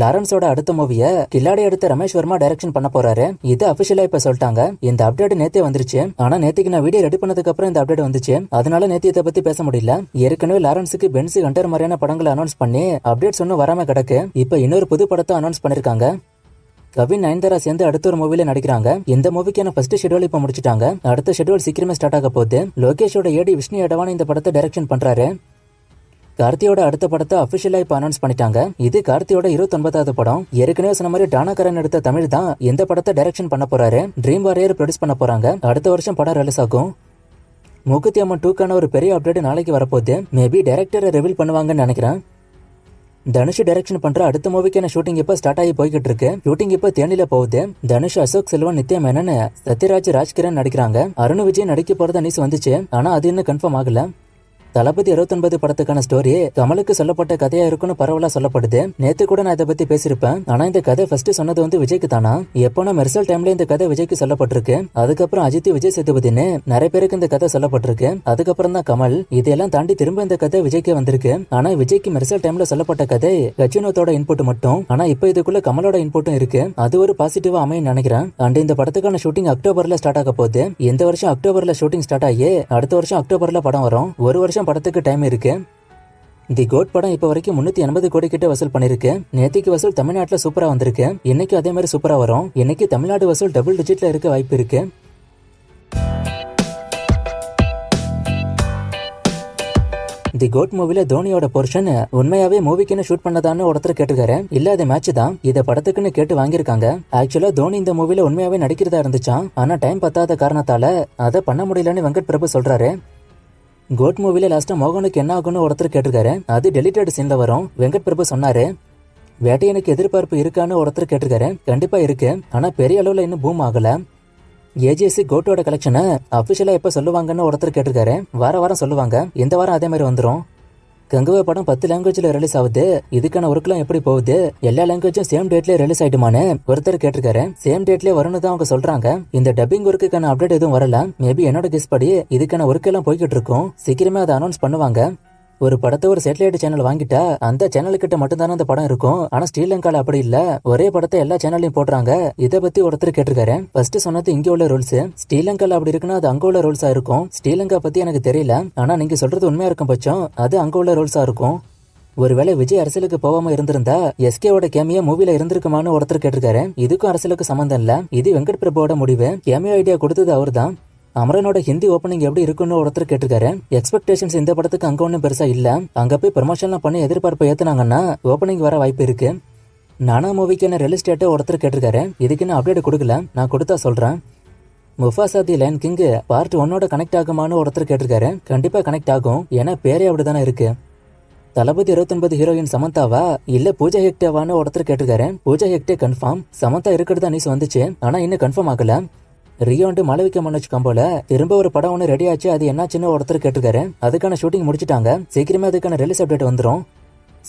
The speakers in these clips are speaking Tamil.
லாரன்ஸோட அடுத்த மூவிய கில்லாடி எடுத்த ரமேஷ் வர்மா டைரக்ஷன் பண்ண போறாரு. இது அபிஷியலா இப்ப சொல்லிட்டாங்க. இந்த அப்டேட் நேத்தே வந்துருச்சு. ஆனா நேத்துக்கு நான் வீடியோ ரெடி பண்ணதுக்கு அப்புறம் இந்த அப்டேட் வந்துச்சு. அதனால நேத்து இதை பத்தி பேச முடியல. ஏற்கனவே லாரன்ஸுக்கு பென்ஸ் ஹண்டர் மாதிரியான படங்களை அனௌன்ஸ் பண்ணி அப்டேட்ஸ் ஒன்னும் வராம கிடக்கு. இப்ப இன்னொரு புது படத்தை அனௌன்ஸ் பண்ணிருக்காங்க. கவின் நயன்தாரா சேர்ந்து அடுத்த ஒரு மூவில நடிக்கிறாங்க. இந்த மூவிக்கான ஃபர்ஸ்ட் ஷெட்யூல் இப்ப முடிச்சிட்டாங்க. அடுத்த ஷெட்யூல் சீக்கிரமே ஸ்டார்ட் ஆக போகுது. லோகேஷோட ஏடி விஷ்ணு எடவான் இந்த படத்தை டைரக்ஷன் பண்றாரு. கார்த்தியோட அடுத்த படத்தை அபிஷியலா இப்ப அனௌன்ஸ் பண்ணிட்டாங்க. இது கார்த்தியோட 29வது படம். ஏற்கனவே சொன்ன மாதிரி டானாகரன் எடுத்த தமிழ் தான் இந்த படத்தை டைரக்ஷன் பண்ண போறாரு. ட்ரீம் வாரியர் ப்ரொடியூஸ் பண்ண போறாங்க. அடுத்த வருஷம் படம் ரிலீஸ் ஆகும். மூக்குத்தி அம்மன் 2க்கான ஒரு பெரிய அப்டேட் நாளைக்கு வரப்போகுது. மேபி டைரக்டரை ரிவீல் பண்ணுவாங்கன்னு நினைக்கிறேன். தனுஷ் டைரக்ஷன் பண்ற அடுத்த மூவிக்கான ஷூட்டிங் இப்ப ஸ்டார்ட் ஆகி போய்கிட்டு இருக்கு. ஷூட்டிங் இப்ப தேனில போகுது. தனுஷ், அசோக் செல்வன், நித்யா மேனன், சத்யராஜ், ராஜ்கிரண் நடிக்கிறாங்க. அருண் விஜய் நடிக்க போறதா நியூஸ் வந்துச்சு. ஆனா அது இன்னும் கன்ஃபார்ம் ஆகல. தளபதி 69 படத்துக்கான ஸ்டோரி கமலுக்கு சொல்லப்பட்ட கதையா இருக்குன்னு பரவலா சொல்லப்படுது. நேத்து கூட நான் இதை பத்தி பேசியிருப்பேன். ஆனா இந்த கதை ஃபர்ஸ்ட் சொன்னது விஜய்க்கு தானா? எப்போனா மெர்சல் டைம்ல இந்த கதை விஜய்க்கு சொல்லப்பட்டிருக்கு. அதுக்கப்புறம் அஜித், விஜய் சேதுபதினு நிறைய பேருக்கு இந்த கதை சொல்லப்பட்டிருக்கு. அதுக்கப்புறம் தான் கமல். இதெல்லாம் தாண்டி திரும்ப இந்த கதை விஜய்க்கு வந்திருக்கு. ஆனா விஜய்க்கு மெர்சல் டைம்ல சொல்லப்பட்ட கதை கச்சினோத்தோட இன்புட் மட்டும். ஆனா இப்ப இதுக்குள்ள கமலோட இன்புட்டும் இருக்கு. அது ஒரு பாசிட்டிவா அமையும் நினைக்கிறேன். அண்ட் இந்த படத்துக்கான ஷூட்டிங் அக்டோபர்ல ஸ்டார்ட் ஆக போகுது. இந்த வருஷம் அக்டோபர்ல ஷூட்டிங் ஸ்டார்ட் ஆகி அடுத்த வருஷம் அக்டோபர்ல படம் வரும். ஒரு வருஷம் படத்துக்கு டைம் இருக்கு. தி கோட் படம் இப்ப வரைக்கும் 380 கோடி கிட்ட வசூல் பண்ணிருக்கு. நேத்திக்கு வசூல் தமிழ்நாட்டுல சூப்பரா வந்திருக்கு. இன்னைக்கு அதே மாதிரி சூப்பரா வரும். இன்னைக்கு தமிழ்நாடு வசூல் டபுள் டிஜிட்ல இருக்க வாய்ப்பு இருக்கு. தி கோட் மூவில தோனியோட போர்ஷன் உண்மையாவே மூவிக்குன்னு ஷூட் பண்ணதான்னு ஒருத்தர் கேட்டிருக்காரு. இல்ல அது மேட்ச் தான், இத படத்துக்குன்னு கேட்டு வாங்கியிருக்காங்க. ஆக்சுவலா தோனி இந்த மூவில உண்மையாவே நடிக்கிறதா இருந்துச்சான். ஆனா டைம் பத்தாத காரணத்தால அதை பண்ண முடியலன்னு வெங்கட் பிரபு சொல்றாரு. கோட் மூவில லாஸ்டா மோகனுக்கு என்ன ஆகும்னு ஒருத்தர் கேட்டிருக்காரு. அது டெலிட்டட் சீன்ல வரும். வெங்கட் பிரபு சொன்னாரு. வேட்டையனுக்கு எதிர்பார்ப்பு இருக்கான்னு ஒருத்தர் கேட்டிருக்காரு. கண்டிப்பா இருக்கு. ஆனா பெரிய அளவுல இன்னும் பூம் ஆகல. ஏஜிஎஸ்சி கோட்டோட கலெக்ஷனை அபிஷியலா எப்ப சொல்லுவாங்கன்னு ஒருத்தர் கேட்டிருக்காரு. வாரம் சொல்லுவாங்க. இந்த வாரம் அதே மாதிரி வந்துரும். கங்குவா படம் 10 லாங்குவேஜ்ல ரிலீஸ் ஆகுது. இதுக்கான ஒர்க்லாம் எப்படி போகுது? எல்லா லாங்குவேஜும் சேம் டேட்ல ரிலீஸ் ஆயிடுமான்னு ஒருத்தர் கேட்டிருக்காரு. சேம் டேட்ல வரும்னு தான் அவங்க சொல்றாங்க. இந்த டப்பிங் ஒர்க்குக்கான அப்டேட் எதுவும் வரல. மேபி என்னோட கெஸ் படி இதுக்கான ஒர்க் எல்லாம் போய்கிட்டு இருக்கும். சீக்கிரமே அதை அனௌன்ஸ் பண்ணுவாங்க. ஒரு படத்தை ஒரு சேட்டலைட் சேனல் வாங்கிட்டா அந்த சேனல் கிட்ட மட்டும்தானே அந்த படம் இருக்கும். ஆனா ஸ்ரீலங்கால அப்படி இல்ல. ஒரே படத்தை எல்லா சேனல்லையும் போடுறாங்க. இதை பத்தி ஒருத்தர் கேட்டிருக்காரு. ஃபர்ஸ்ட் சொன்னது இங்க உள்ள ரூல்ஸ். ஸ்ரீலங்கால அப்படி இருக்குன்னா அது அங்க உள்ள ரூல்ஸா இருக்கும். ஸ்ரீலங்கா பத்தி எனக்கு தெரியல. ஆனா நீங்க சொல்றது உண்மையா இருக்கும் பட்சம் அது அங்க உள்ள ரூல்ஸா இருக்கும். ஒருவேளை விஜய் அரசியலுக்கு போகாம இருந்திருந்தா எஸ்கேவோட கேமியா மூவில இருந்திருக்குமான்னு ஒருத்தர் கேட்டிருக்காரு. இதுக்கும் அரசியலுக்கு சம்பந்தம் இல்ல. இது வெங்கட் பிரபுவோட முடிவு. கேமியோ ஐடியா கொடுத்தது அவர் தான். அமரனோட ஹிந்தி ஓப்பனிங் எப்படி இருக்குன்னு ஒருத்தர் கேட்டிருக்காரு. எக்ஸ்பெக்டேஷன்ஸ் இந்த படத்துக்கு அங்க ஒன்னும் பெருசா இல்ல. அங்க போய் ப்ரமோஷன்லாம் பண்ணி எதிர்பார்ப்பை ஏத்துனாங்கன்னா ஓப்பனிங் வர வாய்ப்பு இருக்கு. நானா மூவிக்கான ரிலீஸ் டேட்டை ஒருத்தர் கேட்டிருக்காரு. இதுக்குன்னு அப்டேட் கொடுக்கல. நான் கொடுத்தா சொல்றேன். Mufasa the lion king part 1 connect ஆகுமான்னு ஒருத்தர் கேட்டிருக்காரு. கண்டிப்பா கனெக்ட் ஆகும். ஏன்னா பேரே அப்படிதானே இருக்கு. தளபதி 29 ஹீரோயின் சமந்தாவா இல்ல பூஜா ஹெக்டேவான்னு ஒருத்தர் கேட்டிருக்காரு. பூஜா ஹெக்டே கன்ஃபார்ம். சமந்தா இருக்கிறதா நியூஸ் வந்துச்சு. ஆனா இன்னும் கன்ஃபார்ம் ஆகல. ரியோண்டு மாளவிகா மனோஜ் கம்போல திரும்ப ஒரு படம் ஒன்று ரெடி ஆச்சு. அது என்னாச்சுன்னு ஒருத்தர் கேட்டிருக்காரு. அதுக்கான ஷூட்டிங் முடிச்சிட்டாங்க. சீக்கிரமே அதுக்கான ரிலீஸ் அப்டேட் வந்துடும்.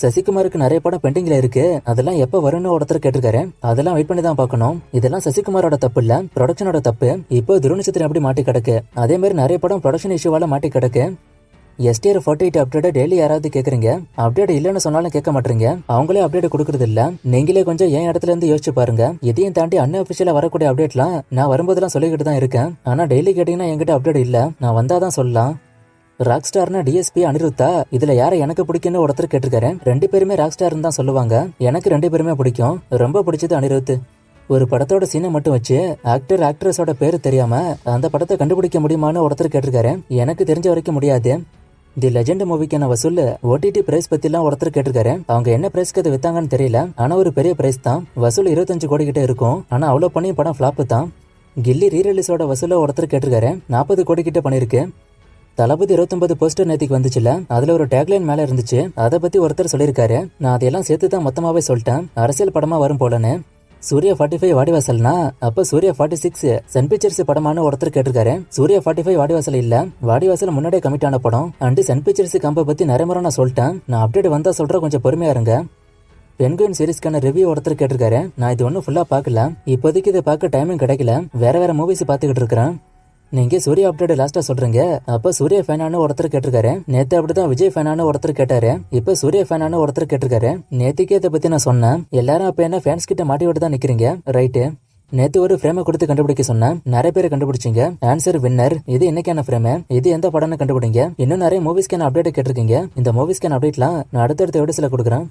சசிகுமாருக்கு நிறைய படம் பெண்டிங்ல இருக்கு. அதெல்லாம் எப்ப வரும்னு ஒருத்தர் கேட்டிருக்காரு. அதெல்லாம் வெயிட் பண்ணி தான் பார்க்கணும். இதெல்லாம் சசிகுமாரோட தப்பு இல்ல, ப்ரொடக்ஷனோட தப்பு. இப்போ துருவநட்சத்திரம் எப்படி மாட்டி கிடக்கு, அதே மாதிரி நிறைய படம் ப்ரொடக்ஷன் இஷ்யூவால மாட்டி கிடக்கு. STR 48 அப்டேட் டெய்லி யாராவது கேக்குறீங்க. அப்டேட் இல்லன்னு சொன்னாலும் கேட்க மாட்டீங்க. அவங்களே அப்டேட் கொடுக்கறது இல்ல. நீங்களே கொஞ்சம் என் இடத்துல இருந்து யோசிச்சு பாருங்க. இதையும் தாண்டி அன்அபிஷியலா வரக்கூடிய அப்டேட்லாம் நான் வரும்போதெல்லாம் சொல்லிக்கிட்டு தான் இருக்கேன். ஆனா டெய்லி கேட்டீங்கன்னா என்கிட்ட அப்டேட் இல்ல. நான் வந்தாதான் சொல்லலாம். ராக் ஸ்டார்னா DSP அனிருத்தா, இதுல யாரை எனக்கு பிடிக்கும்னு ஒருத்தர் கேட்டிருக்காரு. 2 பேருமே ராக் ஸ்டார்னு தான் சொல்லுவாங்க. எனக்கு 2 பேருமே பிடிக்கும். ரொம்ப பிடிச்சது அனிருத். ஒரு படத்தோட சீனை மட்டும் வச்சு ஆக்ட்ரஸோட பேரு தெரியாம அந்த படத்தை கண்டுபிடிக்க முடியுமான்னு ஒருத்தர் கேட்டிருக்காரு. எனக்கு தெரிஞ்ச வரைக்கும் முடியாது. தி லெஜெண்ட் மூவிக்கான வசூல் OTT பிரைஸ் பத்திலாம் ஒருத்தர் கேட்டிருக்காரு. அவங்க என்ன பிரைஸ்க்கு அது வித்தாங்கன்னு தெரியல. ஆனா ஒரு பெரிய பிரைஸ் தான். வசூல் 25 கோடி கிட்ட இருக்கும். ஆனா அவ்வளவு பண்ணி படம் ஃபிளாப் தான். கில்லி ரீரிலீஸோட வசூல ஒருத்தர் கேட்டிருக்காரு. 40 கோடி கிட்ட பண்ணிருக்கு. தளபதி 29 போஸ்டர் நேத்திக்கு வந்துச்சுல, அதுல ஒரு டேக்லைன் மேல இருந்துச்சு. அதை பத்தி ஒருத்தர் சொல்லியிருக்காரு. நான் அதையெல்லாம் சேர்த்து தான் மொத்தமாவே சொல்லிட்டேன். அரசியல் படமா வரும் போலன்னு. சூர்யா 45 வாடிவாசல்னா அப்ப சூர்யா 46 சன் பிக்சர்ஸ் படமானு ஒருத்தர் கேட்டிருக்காரு. சூர்யா 45 வாடிவாசல் இல்ல, வாடிவாசல் முன்னாடியே கமிட் ஆன படம். அண்ட் சன் பிக்சர்ஸ் கம்பை பத்தி நிறைய முறை நான் சொல்லிட்டேன். நான் அப்டேட் வந்தா சொல்றேன், கொஞ்சம் பொறுமையா இருங்க. பென்குயின் சீரிஸ்க்கான ரிவ்யூ ஒருத்தர் கேட்டிருக்காரு. நான் இது ஒன்னும் ஃபுல்லா பாக்கல. இப்போதைக்கு இதை பார்க்க டைமும் கிடைக்கல. வேற மூவிஸ் பாத்துக்கிட்டு இருக்கிறேன். நீங்க சூர்யா அப்டேட் லாஸ்டா சொல்றீங்க, அப்ப சூர்யா ஃபேனானு ஒருத்தர் கேட்டிருக்காரு. நேத்து அப்படிதான் விஜய் ஃபேனானு ஒருத்தர் கேட்டாரு. இப்ப சூர்யா ஃபேனானு ஒருத்தர் கேட்டிருக்காரு. நேத்துக்கே இதை பத்தி நான் சொன்னேன். எல்லாரும் அப்ப என்ன ஃபேன்ஸ் கிட்ட மாட்டி விட்டு தான் நிக்கிறீங்க, ரைட்டு? நேத்து ஒரு ஃப்ரேமை கொடுத்து கண்டுபிடிக்க சொன்னேன், நிறைய பேர் கண்டுபிடிச்சிங்க. Answer winner. இது என்னைக்கான ஃப்ரேம், இது எந்த படம்னு கண்டுபிடிங்க. இன்னும் நிறைய மூவிஸ்க்கான அப்டேட் கேட்டிருக்கீங்க. இந்த மூவிஸ்க்கான அப்டேட்லாம் நான் அடுத்தடுத்த வீடியோஸ்ல கொடுக்குறேன்.